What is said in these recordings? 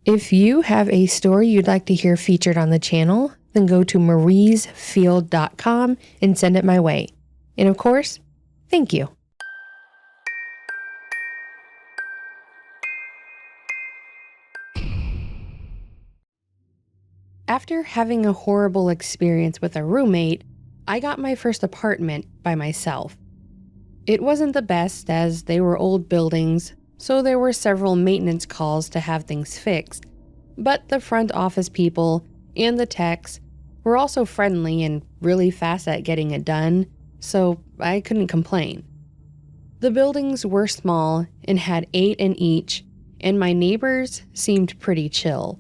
If you have a story you'd like to hear featured on the channel, then go to mariesfield.com and send it my way. And of course, thank you. After having a horrible experience with a roommate, I got my first apartment by myself. It wasn't the best as they were old buildings, so there were several maintenance calls to have things fixed, but the front office people and the techs were also friendly and really fast at getting it done, so I couldn't complain. The buildings were small and had 8 in each, and my neighbors seemed pretty chill.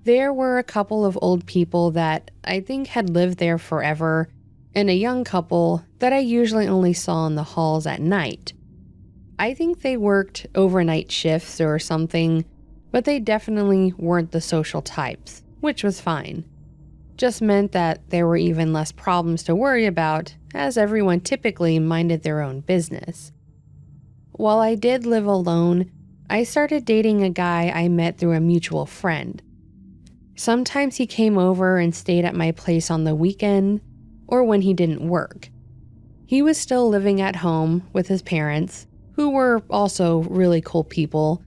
There were a couple of old people that I think had lived there forever, and a young couple that I usually only saw in the halls at night. I think they worked overnight shifts or something, but they definitely weren't the social types, which was fine. Just meant that there were even less problems to worry about, as everyone typically minded their own business. While I did live alone, I started dating a guy I met through a mutual friend. Sometimes he came over and stayed at my place on the weekend, or when he didn't work. He was still living at home with his parents, who were also really cool people,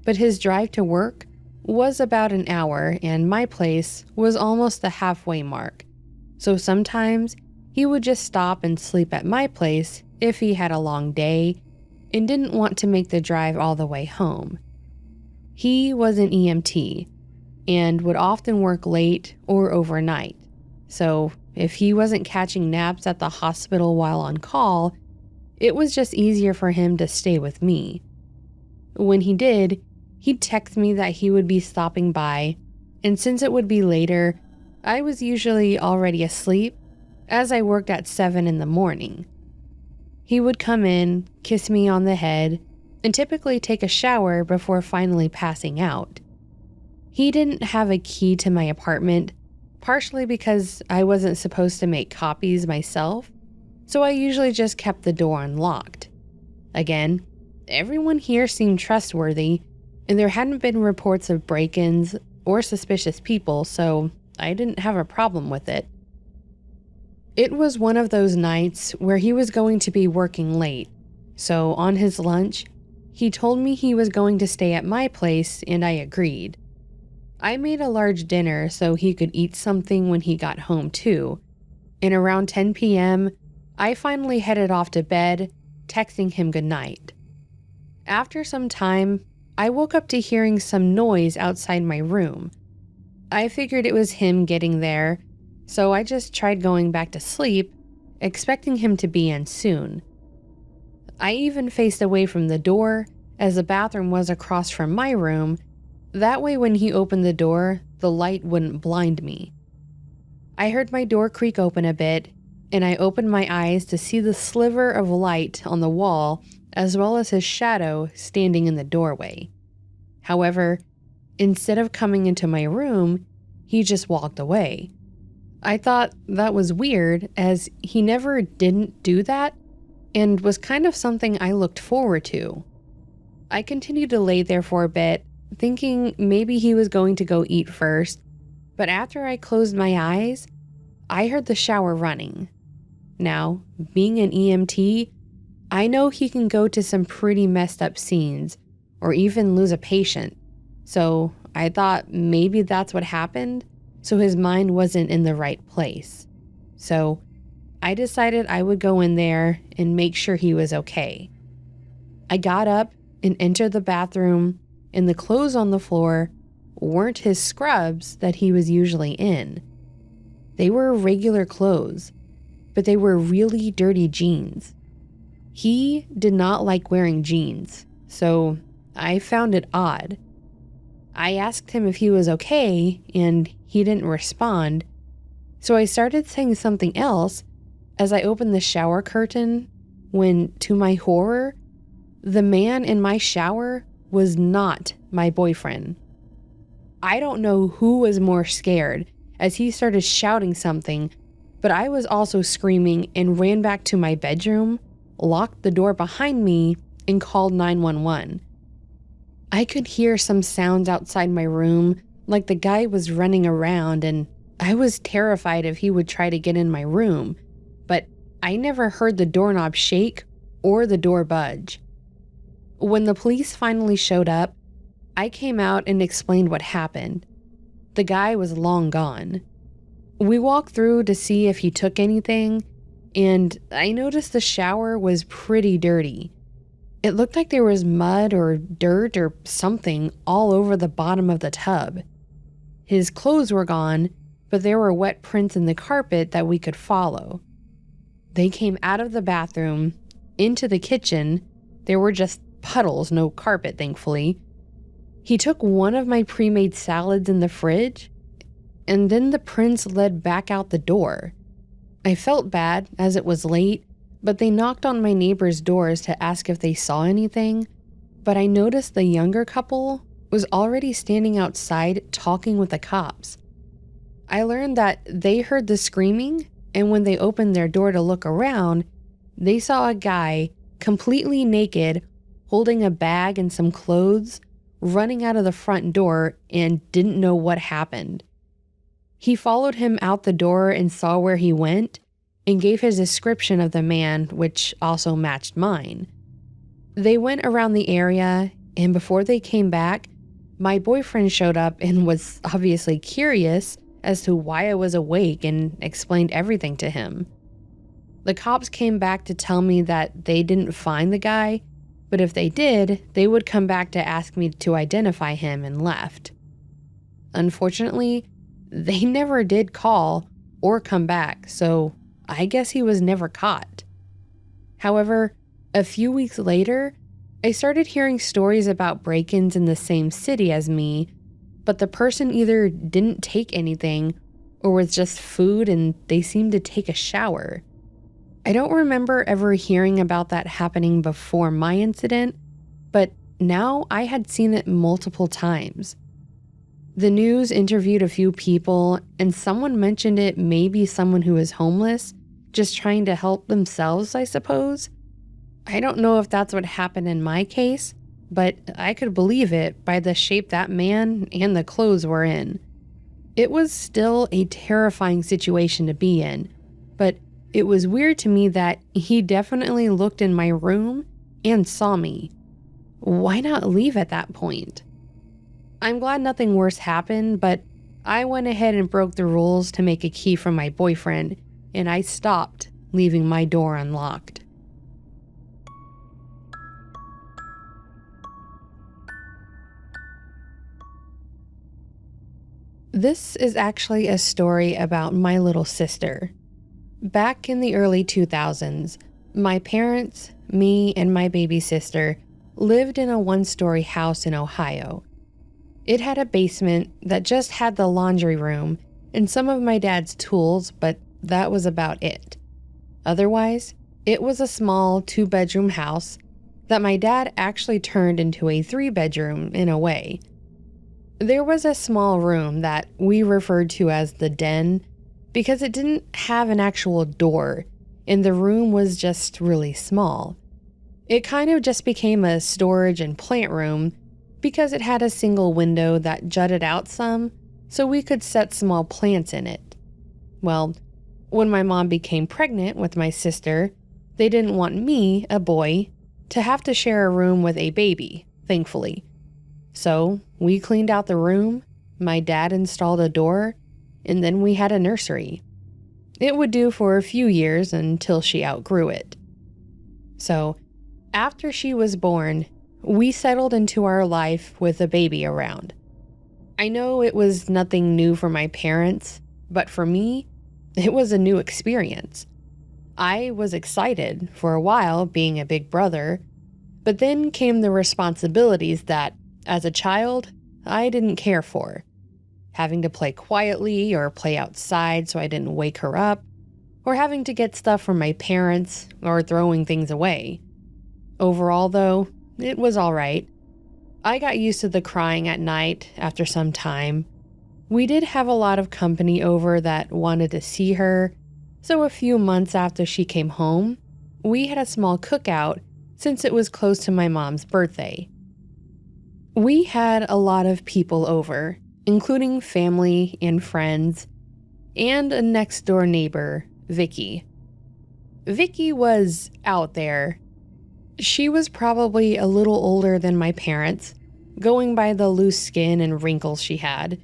but his drive to work was about an hour and my place was almost the halfway mark. So sometimes he would just stop and sleep at my place if he had a long day and didn't want to make the drive all the way home. He was an EMT and would often work late or overnight. So if he wasn't catching naps at the hospital while on call, it was just easier for him to stay with me. When he did, he'd text me that he would be stopping by, and since it would be later, I was usually already asleep as I worked at 7 in the morning. He would come in, kiss me on the head, and typically take a shower before finally passing out. He didn't have a key to my apartment, partially because I wasn't supposed to make copies myself, so I usually just kept the door unlocked. Again, everyone here seemed trustworthy, and there hadn't been reports of break-ins or suspicious people, so I didn't have a problem with it. It was one of those nights where he was going to be working late, so on his lunch, he told me he was going to stay at my place, and I agreed. I made a large dinner so he could eat something when he got home too, and around 10 p.m., I finally headed off to bed, texting him goodnight. After some time, I woke up to hearing some noise outside my room. I figured it was him getting there, so I just tried going back to sleep, expecting him to be in soon. I even faced away from the door, as the bathroom was across from my room. That way when he opened the door, the light wouldn't blind me. I heard my door creak open a bit, and I opened my eyes to see the sliver of light on the wall, as well as his shadow standing in the doorway. However, instead of coming into my room, he just walked away. I thought that was weird, as he never didn't do that, and was kind of something I looked forward to. I continued to lay there for a bit, thinking maybe he was going to go eat first, but after I closed my eyes, I heard the shower running. Now, being an EMT, I know he can go to some pretty messed up scenes, or even lose a patient, so I thought maybe that's what happened, so his mind wasn't in the right place. So I decided I would go in there and make sure he was okay. I got up and entered the bathroom, and the clothes on the floor weren't his scrubs that he was usually in. They were regular clothes, but they were really dirty jeans. He did not like wearing jeans, so I found it odd. I asked him if he was okay, and he didn't respond, so I started saying something else as I opened the shower curtain when, to my horror, the man in my shower was not my boyfriend. I don't know who was more scared as he started shouting something, but I was also screaming and ran back to my bedroom, locked the door behind me, and called 911. I could hear some sounds outside my room, like the guy was running around, and I was terrified if he would try to get in my room, but I never heard the doorknob shake or the door budge. When the police finally showed up, I came out and explained what happened. The guy was long gone. We walked through to see if he took anything, and I noticed the shower was pretty dirty. It looked like there was mud or dirt or something all over the bottom of the tub. His clothes were gone, but there were wet prints in the carpet that we could follow. They came out of the bathroom, into the kitchen. There were just puddles, no carpet, thankfully. He took one of my pre-made salads in the fridge, and then the prints led back out the door. I felt bad as it was late, but they knocked on my neighbors' doors to ask if they saw anything, but I noticed the younger couple was already standing outside talking with the cops. I learned that they heard the screaming, and when they opened their door to look around, they saw a guy completely naked, holding a bag and some clothes, running out of the front door and didn't know what happened. He followed him out the door and saw where he went, and gave his description of the man, which also matched mine. They went around the area, and before they came back, my boyfriend showed up and was obviously curious as to why I was awake and explained everything to him. The cops came back to tell me that they didn't find the guy, but if they did, they would come back to ask me to identify him, and left. Unfortunately, they never did call or come back, so I guess he was never caught. However, a few weeks later, I started hearing stories about break-ins in the same city as me, but the person either didn't take anything or was just food and they seemed to take a shower. I don't remember ever hearing about that happening before my incident, but now I had seen it multiple times. The news interviewed a few people, and someone mentioned it may be someone who is homeless, just trying to help themselves, I suppose. I don't know if that's what happened in my case, but I could believe it by the shape that man and the clothes were in. It was still a terrifying situation to be in, but it was weird to me that he definitely looked in my room and saw me. Why not leave at that point? I'm glad nothing worse happened, but I went ahead and broke the rules to make a key from my boyfriend, and I stopped leaving my door unlocked. This is actually a story about my little sister. Back in the early 2000s, my parents, me, and my baby sister lived in a one-story house in Ohio. It had a basement that just had the laundry room and some of my dad's tools, but that was about it. Otherwise, it was a small 2-bedroom house that my dad actually turned into a 3-bedroom in a way. There was a small room that we referred to as the den because it didn't have an actual door, and the room was just really small. It kind of just became a storage and plant room because it had a single window that jutted out some, so we could set small plants in it. Well, when my mom became pregnant with my sister, they didn't want me, a boy, to have to share a room with a baby, thankfully. So we cleaned out the room, my dad installed a door, and then we had a nursery. It would do for a few years until she outgrew it. So, after she was born, we settled into our life with a baby around. I know it was nothing new for my parents, but for me, it was a new experience. I was excited for a while being a big brother, but then came the responsibilities that, as a child, I didn't care for. Having to play quietly or play outside so I didn't wake her up, or having to get stuff from my parents or throwing things away. Overall, though, it was all right. I got used to the crying at night after some time. We did have a lot of company over that wanted to see her, so a few months after she came home, we had a small cookout since it was close to my mom's birthday. We had a lot of people over, including family and friends, and a next-door neighbor, Vicky. Vicky was out there. She was probably a little older than my parents, going by the loose skin and wrinkles she had.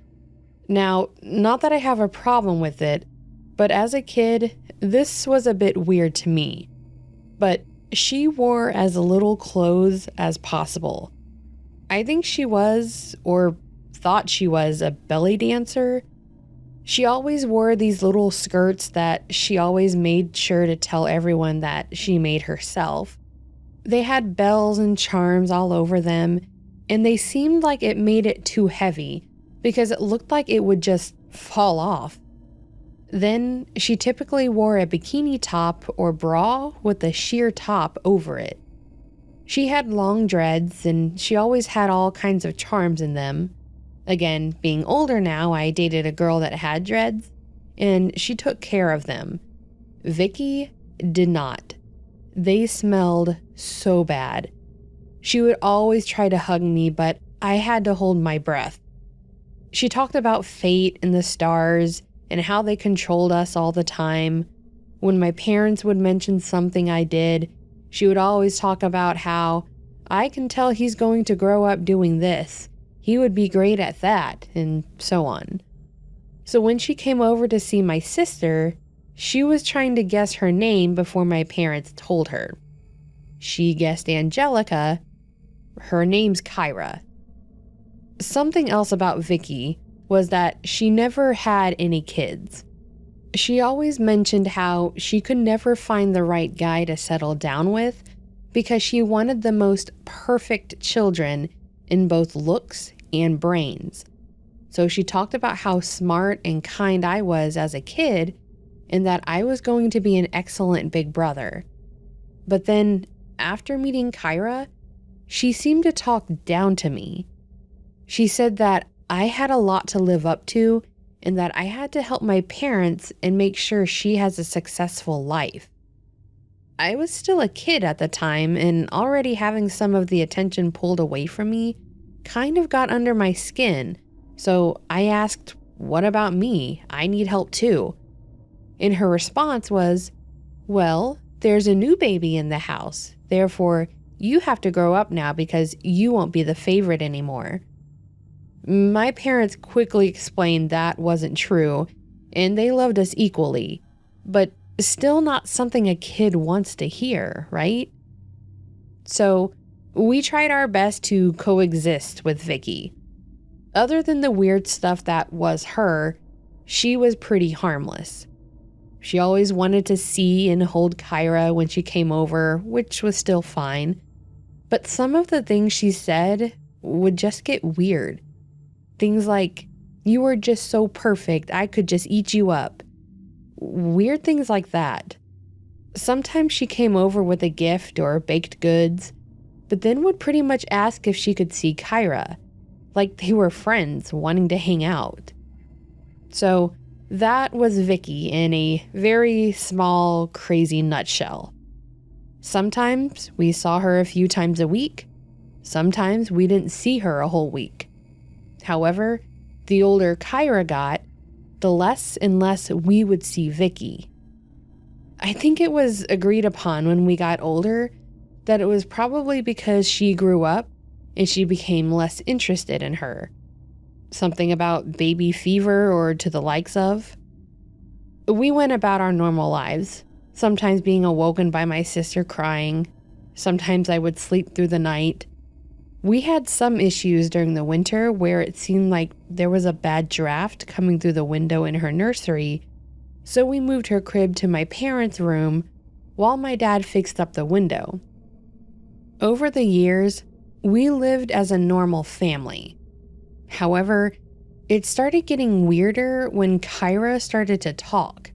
Now, not that I have a problem with it, but as a kid, this was a bit weird to me. But she wore as little clothes as possible. I think she was, or thought she was, a belly dancer. She always wore these little skirts that she always made sure to tell everyone that she made herself. They had bells and charms all over them, and they seemed like it made it too heavy because it looked like it would just fall off. Then she typically wore a bikini top or bra with a sheer top over it. She had long dreads, and she always had all kinds of charms in them. Again, being older now, I dated a girl that had dreads, and she took care of them. Vicky did not. They smelled so bad. She would always try to hug me, but I had to hold my breath. She talked about fate and the stars and how they controlled us all the time. When my parents would mention something I did, she would always talk about how I can tell he's going to grow up doing this. He would be great at that, and so on. So when she came over to see my sister, she was trying to guess her name before my parents told her. She guessed Angelica. Her name's Kyra. Something else about Vicky was that she never had any kids. She always mentioned how she could never find the right guy to settle down with because she wanted the most perfect children in both looks and brains. So she talked about how smart and kind I was as a kid and that I was going to be an excellent big brother. But then, after meeting Kyra, she seemed to talk down to me. She said that I had a lot to live up to and that I had to help my parents and make sure she has a successful life. I was still a kid at the time, and already having some of the attention pulled away from me kind of got under my skin, so I asked, "What about me? I need help too." And her response was, "Well, there's a new baby in the house, therefore you have to grow up now because you won't be the favorite anymore." My parents quickly explained that wasn't true, and they loved us equally, but still not something a kid wants to hear, right? So we tried our best to coexist with Vicky. Other than the weird stuff that was her, she was pretty harmless. She always wanted to see and hold Kyra when she came over, which was still fine. But some of the things she said would just get weird. Things like, "You were just so perfect, I could just eat you up." Weird things like that. Sometimes she came over with a gift or baked goods, but then would pretty much ask if she could see Kyra, like they were friends wanting to hang out. So that was Vicky in a very small, crazy nutshell. Sometimes we saw her a few times a week. Sometimes we didn't see her a whole week. However, the older Kyra got, the less and less we would see Vicky. I think it was agreed upon when we got older that it was probably because she grew up and she became less interested in her. Something about baby fever or to the likes of. We went about our normal lives, sometimes being awoken by my sister crying. Sometimes I would sleep through the night. We had some issues during the winter where it seemed like there was a bad draft coming through the window in her nursery, so we moved her crib to my parents' room while my dad fixed up the window. Over the years, we lived as a normal family. However, it started getting weirder when Kyra started to talk.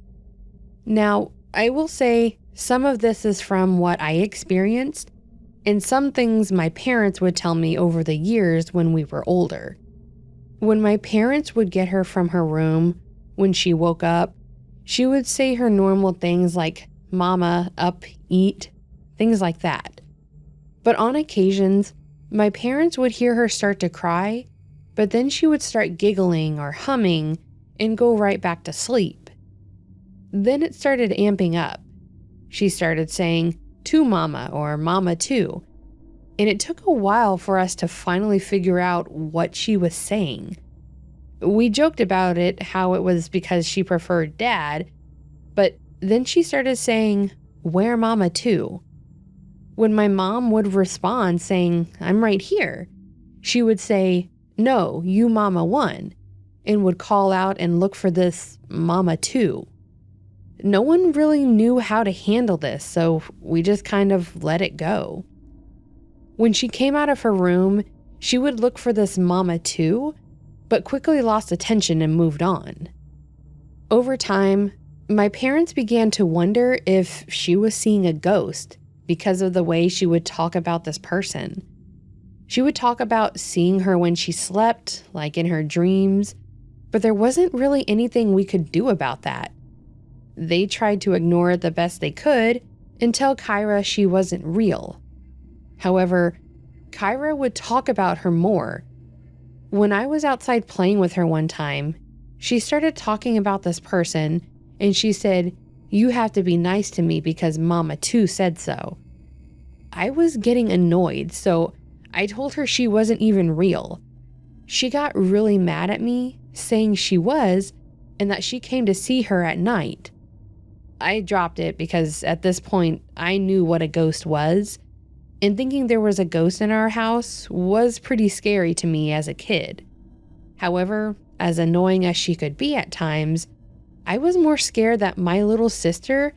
Now, I will say some of this is from what I experienced, and some things my parents would tell me over the years when we were older. When my parents would get her from her room, when she woke up, she would say her normal things like, "Mama, up, eat," things like that. But on occasions, My parents would hear her start to cry, but then she would start giggling or humming and go right back to sleep. Then it started amping up. She started saying, "To mama" or "mama too," and it took a while for us to finally figure out what she was saying. We joked about it, how it was because she preferred dad, but then she started saying, "Where mama too?" When my mom would respond saying, "I'm right here," she would say, "No, you mama one," and would call out and look for this mama too. No one really knew how to handle this, so we just kind of let it go. When she came out of her room, she would look for this mama too, but quickly lost attention and moved on. Over time, my parents began to wonder if she was seeing a ghost because of the way she would talk about this person. She would talk about seeing her when she slept, like in her dreams, but there wasn't really anything we could do about that. They tried to ignore it the best they could and tell Kyra she wasn't real. However, Kyra would talk about her more. When I was outside playing with her one time, she started talking about this person and she said, "You have to be nice to me because Mama too said so." I was getting annoyed, so I told her she wasn't even real. She got really mad at me, saying she was and that she came to see her at night. I dropped it because at this point I knew what a ghost was, and thinking there was a ghost in our house was pretty scary to me as a kid. However, as annoying as she could be at times, I was more scared that my little sister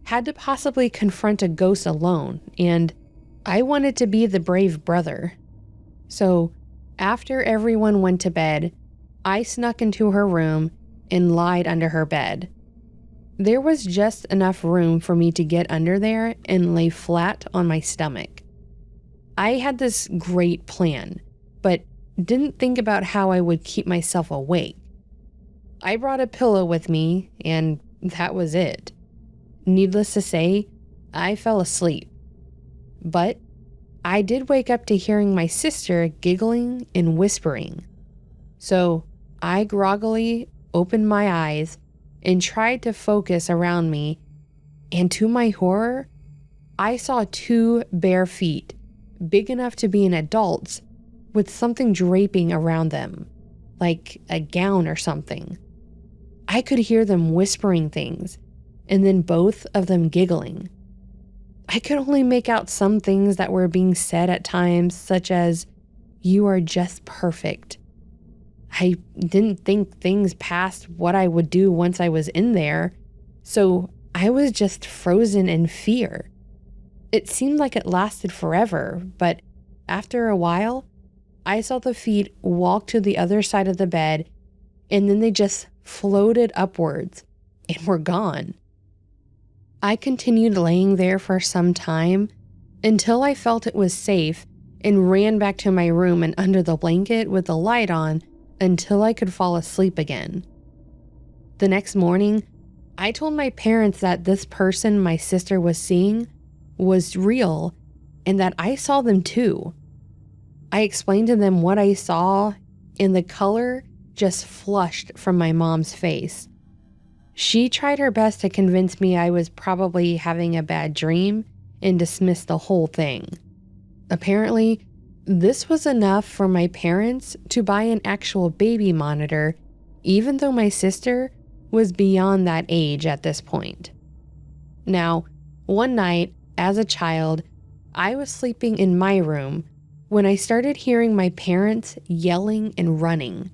had to possibly confront a ghost alone, and I wanted to be the brave brother. So, after everyone went to bed, I snuck into her room and lied under her bed. There was just enough room for me to get under there and lay flat on my stomach. I had this great plan, but didn't think about how I would keep myself awake. I brought a pillow with me, and that was it. Needless to say, I fell asleep. But I did wake up to hearing my sister giggling and whispering. So I groggily opened my eyes and tried to focus around me, and to my horror, I saw 2 bare feet, big enough to be an adult's, with something draping around them, like a gown or something. I could hear them whispering things, and then both of them giggling. I could only make out some things that were being said at times, such as, "You are just perfect." I didn't think things past what I would do once I was in there, so I was just frozen in fear. It seemed like it lasted forever, but after a while, I saw the feet walk to the other side of the bed, and then they just floated upwards and were gone. I continued laying there for some time until I felt it was safe and ran back to my room and under the blanket with the light on until I could fall asleep again. The next morning, I told my parents that this person my sister was seeing was real and that I saw them too. I explained to them what I saw, and the color just flushed from my mom's face. She tried her best to convince me I was probably having a bad dream and dismissed the whole thing. Apparently, this was enough for my parents to buy an actual baby monitor, even though my sister was beyond that age at this point. Now, one night, as a child, I was sleeping in my room when I started hearing my parents yelling and running.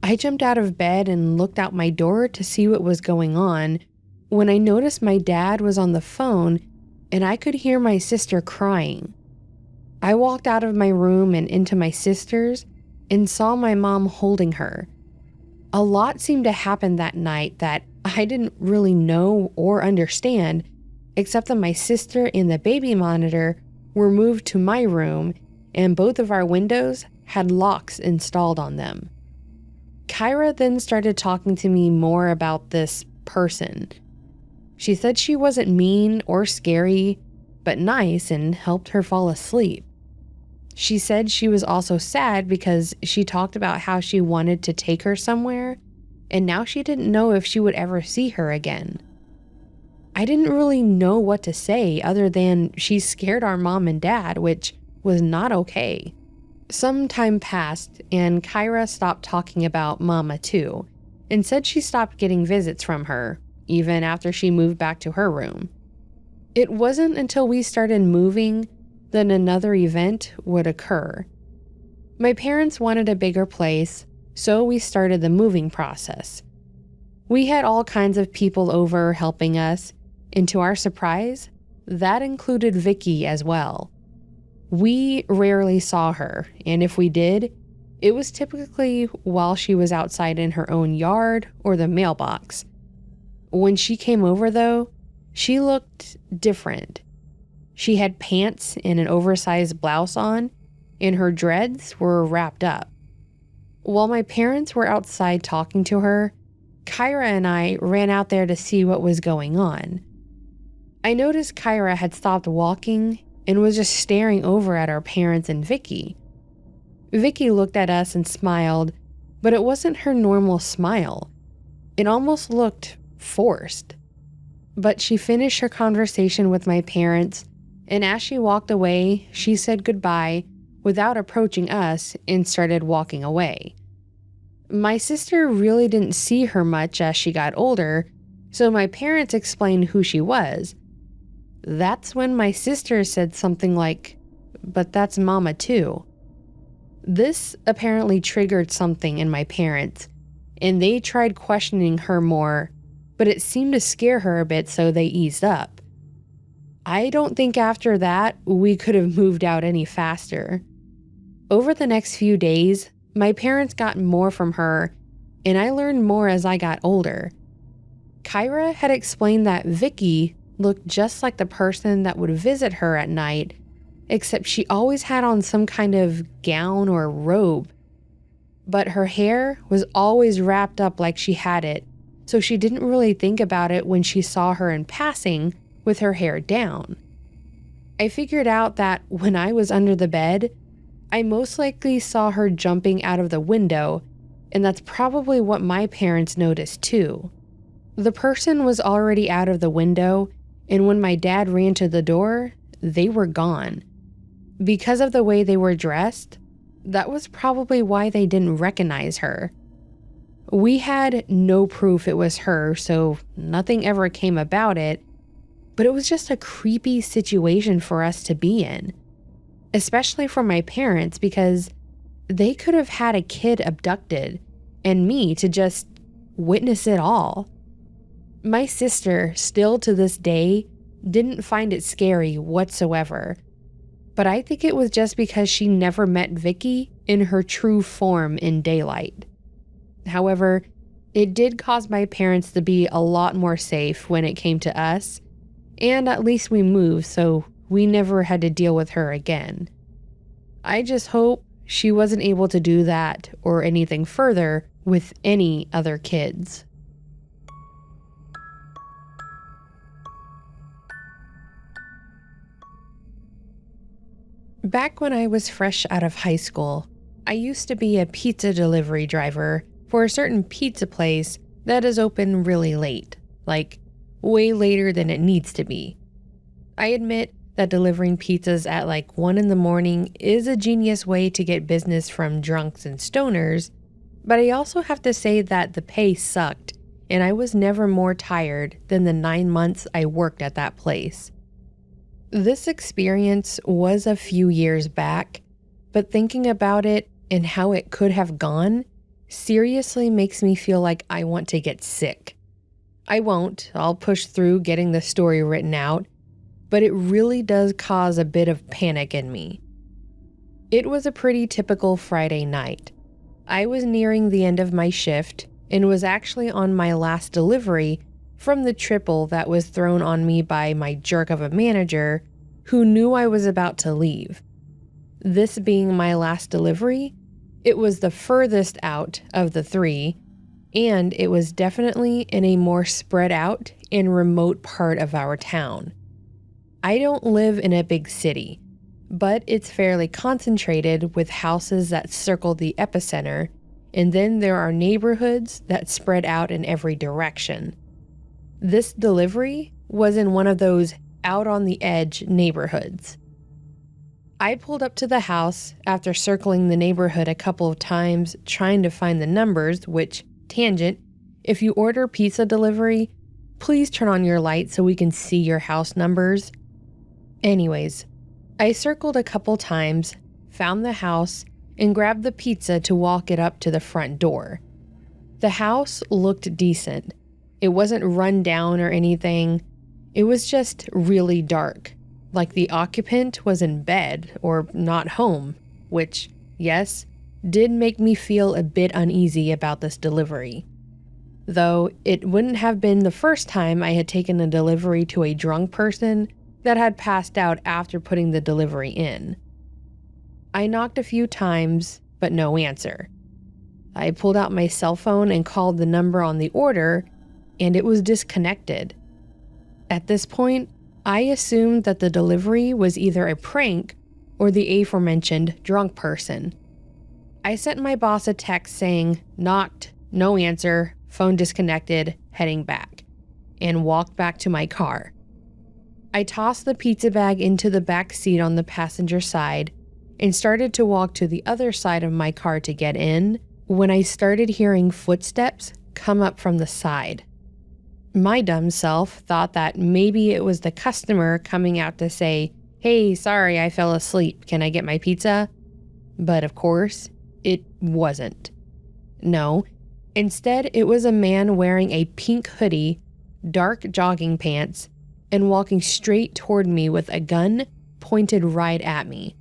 I jumped out of bed and looked out my door to see what was going on when I noticed my dad was on the phone and I could hear my sister crying. I walked out of my room and into my sister's and saw my mom holding her. A lot seemed to happen that night that I didn't really know or understand, except that my sister and the baby monitor were moved to my room and both of our windows had locks installed on them. Kyra then started talking to me more about this person. She said she wasn't mean or scary, but nice and helped her fall asleep. She said she was also sad because she talked about how she wanted to take her somewhere, and now she didn't know if she would ever see her again. I didn't really know what to say other than she scared our mom and dad, which was not okay. Some time passed, and Kyra stopped talking about Mama too, and said she stopped getting visits from her, even after she moved back to her room. It wasn't until we started moving that another event would occur. My parents wanted a bigger place, so we started the moving process. We had all kinds of people over helping us, and to our surprise, that included Vicky as well. We rarely saw her, and if we did, it was typically while she was outside in her own yard or the mailbox. When she came over though, she looked different. She had pants and an oversized blouse on, and her dreads were wrapped up. While my parents were outside talking to her, Kyra and I ran out there to see what was going on. I noticed Kyra had stopped walking and was just staring over at our parents and Vicky. Vicky looked at us and smiled, but it wasn't her normal smile. It almost looked forced. But she finished her conversation with my parents, and as she walked away, she said goodbye without approaching us and started walking away. My sister really didn't see her much as she got older, so my parents explained who she was. That's when my sister said something like, "But that's Mama too." This apparently triggered something in my parents, and they tried questioning her more, but it seemed to scare her a bit, so they eased up. I don't think after that we could have moved out any faster. Over the next few days, my parents got more from her, and I learned more as I got older. Kyra had explained that Vicky looked just like the person that would visit her at night, except she always had on some kind of gown or robe. But her hair was always wrapped up like she had it, so she didn't really think about it when she saw her in passing with her hair down. I figured out that when I was under the bed, I most likely saw her jumping out of the window, and that's probably what my parents noticed too. The person was already out of the window, and when my dad ran to the door, they were gone. Because of the way they were dressed, that was probably why they didn't recognize her. We had no proof it was her, so nothing ever came about it, but it was just a creepy situation for us to be in, especially for my parents because they could have had a kid abducted and me to just witness it all. My sister, still to this day, didn't find it scary whatsoever, but I think it was just because she never met Vicky in her true form in daylight. However, it did cause my parents to be a lot more safe when it came to us, and at least we moved, so we never had to deal with her again. I just hope she wasn't able to do that or anything further with any other kids. Back when I was fresh out of high school, I used to be a pizza delivery driver for a certain pizza place that is open really late, like way later than it needs to be. I admit that delivering pizzas at like 1 a.m. is a genius way to get business from drunks and stoners, but I also have to say that the pay sucked, and I was never more tired than the 9 months I worked at that place. This experience was a few years back, but thinking about it and how it could have gone seriously makes me feel like I want to get sick. I won't, I'll push through getting the story written out, but it really does cause a bit of panic in me. It was a pretty typical Friday night. I was nearing the end of my shift and was actually on my last delivery from the triple that was thrown on me by my jerk of a manager who knew I was about to leave. This being my last delivery, it was the furthest out of the 3, and it was definitely in a more spread out and remote part of our town. I don't live in a big city, but it's fairly concentrated with houses that circle the epicenter, and then there are neighborhoods that spread out in every direction. This delivery was in one of those out on the edge neighborhoods. I pulled up to the house after circling the neighborhood a couple of times trying to find the numbers, which, tangent, if you order pizza delivery, please turn on your light so we can see your house numbers. Anyways, I circled a couple times, found the house, and grabbed the pizza to walk it up to the front door. The house looked decent. It wasn't run down or anything. It was just really dark, like the occupant was in bed or not home, which, yes, did make me feel a bit uneasy about this delivery. Though it wouldn't have been the first time I had taken a delivery to a drunk person that had passed out after putting the delivery in. I knocked a few times, but no answer. I pulled out my cell phone and called the number on the order, and it was disconnected. At this point, I assumed that the delivery was either a prank or the aforementioned drunk person. I sent my boss a text saying, "Knocked, no answer, phone disconnected, heading back," and walked back to my car. I tossed the pizza bag into the back seat on the passenger side and started to walk to the other side of my car to get in when I started hearing footsteps come up from the side. My dumb self thought that maybe it was the customer coming out to say, "Hey, sorry, I fell asleep. Can I get my pizza?" But of course, it wasn't. No, instead it was a man wearing a pink hoodie, dark jogging pants, and walking straight toward me with a gun pointed right at me.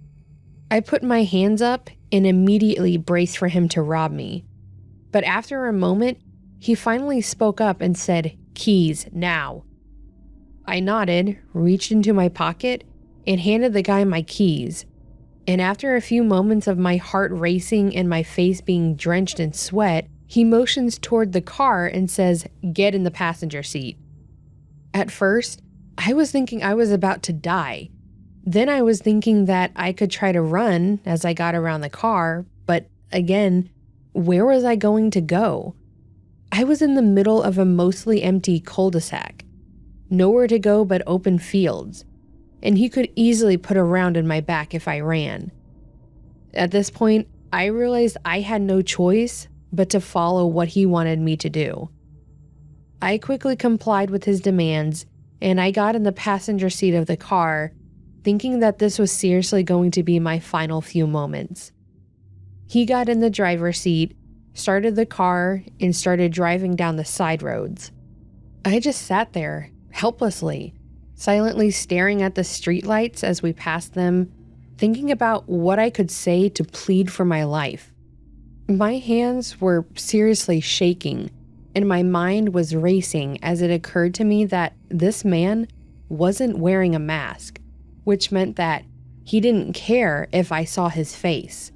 I put my hands up and immediately braced for him to rob me. But after a moment, he finally spoke up and said, "Keys, now." I nodded, reached into my pocket, and handed the guy my keys. And after a few moments of my heart racing and my face being drenched in sweat, he motions toward the car and says, "Get in the passenger seat." At first, I was thinking I was about to die. Then I was thinking that I could try to run as I got around the car, but again, where was I going to go? I was in the middle of a mostly empty cul-de-sac. Nowhere to go but open fields, and he could easily put a round in my back if I ran. At this point, I realized I had no choice but to follow what he wanted me to do. I quickly complied with his demands, and I got in the passenger seat of the car, thinking that this was seriously going to be my final few moments. He got in the driver's seat, started the car, and started driving down the side roads. I just sat there, helplessly, silently staring at the streetlights as we passed them, thinking about what I could say to plead for my life. My hands were seriously shaking, and my mind was racing as it occurred to me that this man wasn't wearing a mask, which meant that he didn't care if I saw his face.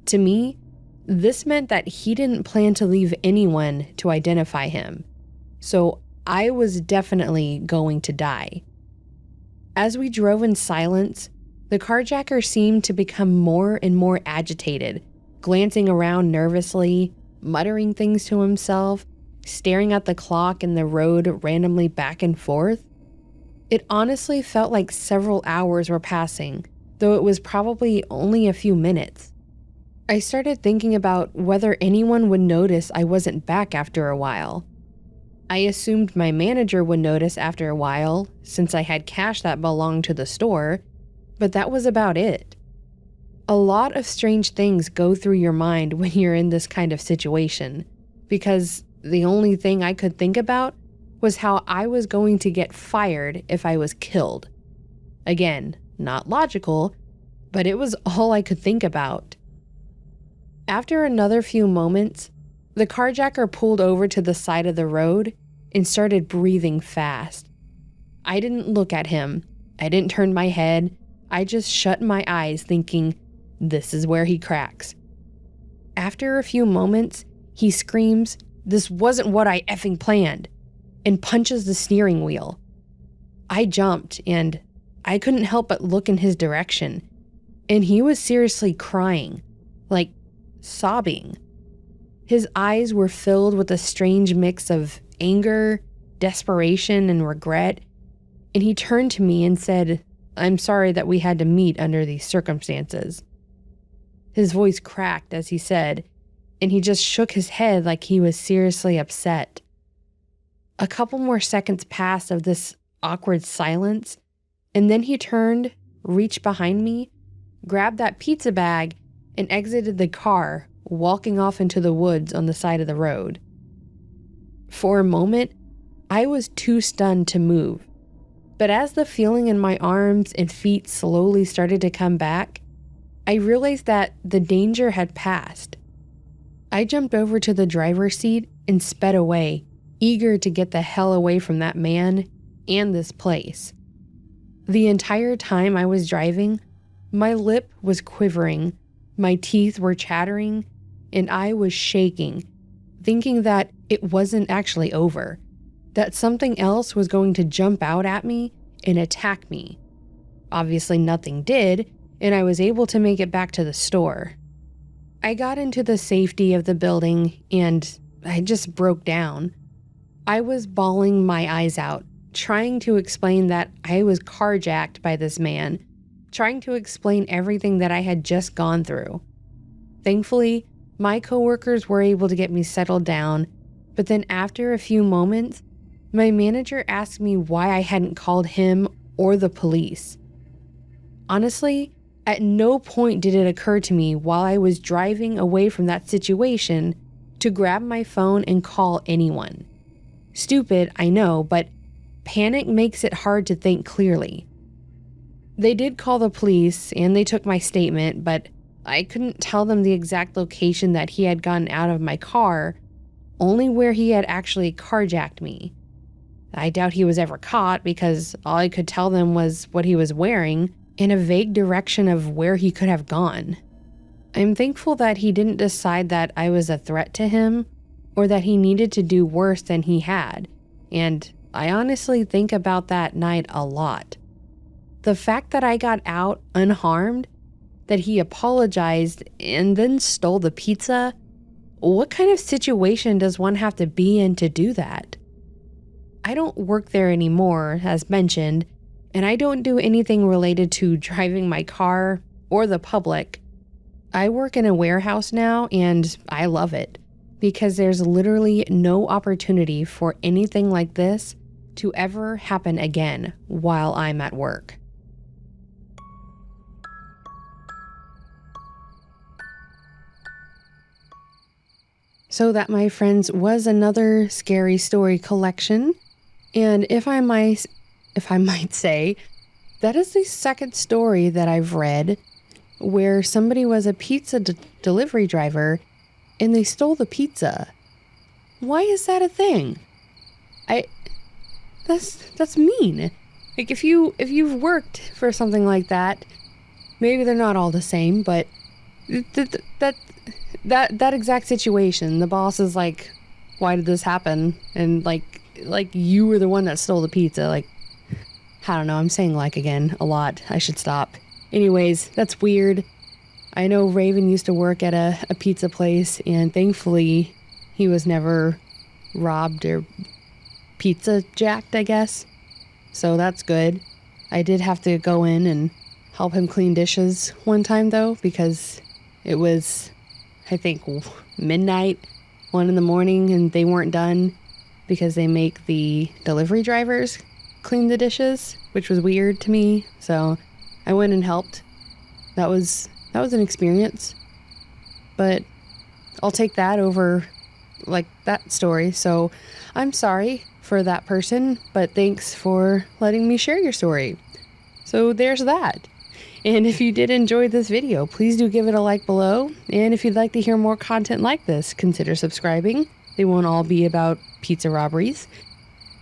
To me, this meant that he didn't plan to leave anyone to identify him, so I was definitely going to die. As we drove in silence, the carjacker seemed to become more and more agitated, glancing around nervously, muttering things to himself, staring at the clock and the road randomly back and forth. It honestly felt like several hours were passing, though it was probably only a few minutes. I started thinking about whether anyone would notice I wasn't back after a while. I assumed my manager would notice after a while, since I had cash that belonged to the store, but that was about it. A lot of strange things go through your mind when you're in this kind of situation, because the only thing I could think about was how I was going to get fired if I was killed. Again, not logical, but it was all I could think about. After another few moments, the carjacker pulled over to the side of the road and started breathing fast. I didn't look at him. I didn't turn my head. I just shut my eyes thinking, this is where he cracks. After a few moments, he screams, "This wasn't what I effing planned," and punches the steering wheel. I jumped and I couldn't help but look in his direction, and he was seriously crying, like sobbing. His eyes were filled with a strange mix of anger, desperation, and regret, and he turned to me and said, "I'm sorry that we had to meet under these circumstances." His voice cracked as he said, and he just shook his head like he was seriously upset. A couple more seconds passed of this awkward silence, and then he turned, reached behind me, grabbed that pizza bag, and exited the car, walking off into the woods on the side of the road. For a moment, I was too stunned to move, but as the feeling in my arms and feet slowly started to come back, I realized that the danger had passed. I jumped over to the driver's seat and sped away, eager to get the hell away from that man and this place. The entire time I was driving, my lip was quivering, my teeth were chattering, and I was shaking, thinking that it wasn't actually over, that something else was going to jump out at me and attack me. Obviously nothing did, and I was able to make it back to the store. I got into the safety of the building and I just broke down. I was bawling my eyes out, trying to explain that I was carjacked by this man, trying to explain everything that I had just gone through. Thankfully, my coworkers were able to get me settled down, but then after a few moments, my manager asked me why I hadn't called him or the police. Honestly, at no point did it occur to me while I was driving away from that situation to grab my phone and call anyone. Stupid, I know, but panic makes it hard to think clearly. They did call the police and they took my statement, but I couldn't tell them the exact location that he had gotten out of my car, only where he had actually carjacked me. I doubt he was ever caught because all I could tell them was what he was wearing and a vague direction of where he could have gone. I'm thankful that he didn't decide that I was a threat to him or that he needed to do worse than he had, and I honestly think about that night a lot. The fact that I got out unharmed, that he apologized and then stole the pizza, what kind of situation does one have to be in to do that? I don't work there anymore, as mentioned, and I don't do anything related to driving my car or the public. I work in a warehouse now and I love it because there's literally no opportunity for anything like this to ever happen again while I'm at work. So that, my friends, was another scary story collection, and if I might say, that is the second story that I've read where somebody was a pizza delivery driver and they stole the pizza. Why is that a thing? That's mean. Like if you've worked for something like that, maybe they're not all the same, but that exact situation, the boss is like, why did this happen? And like you were the one that stole the pizza. Like, I don't know, I'm saying like again a lot. I should stop. Anyways, that's weird. I know Raven used to work at a pizza place, and thankfully he was never robbed or pizza jacked, I guess. So that's good. I did have to go in and help him clean dishes one time though, because it was, I think, midnight, 1 a.m, and they weren't done because they make the delivery drivers clean the dishes, which was weird to me. So I went and helped. That was an experience, but I'll take that over like that story. So I'm sorry for that person, but thanks for letting me share your story. So there's that. And if you did enjoy this video, please do give it a like below. And if you'd like to hear more content like this, consider subscribing. They won't all be about pizza robberies.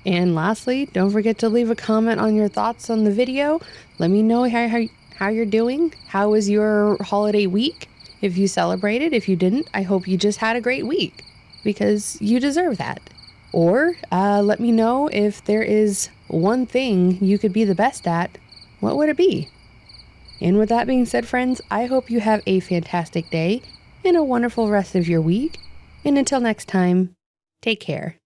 And lastly, don't forget to leave a comment on your thoughts on the video. Let me know how you're doing. How was your holiday week? If you celebrated, if you didn't, I hope you just had a great week because you deserve that. Or let me know if there is one thing you could be the best at. What would it be? And with that being said, friends, I hope you have a fantastic day and a wonderful rest of your week. And until next time, take care.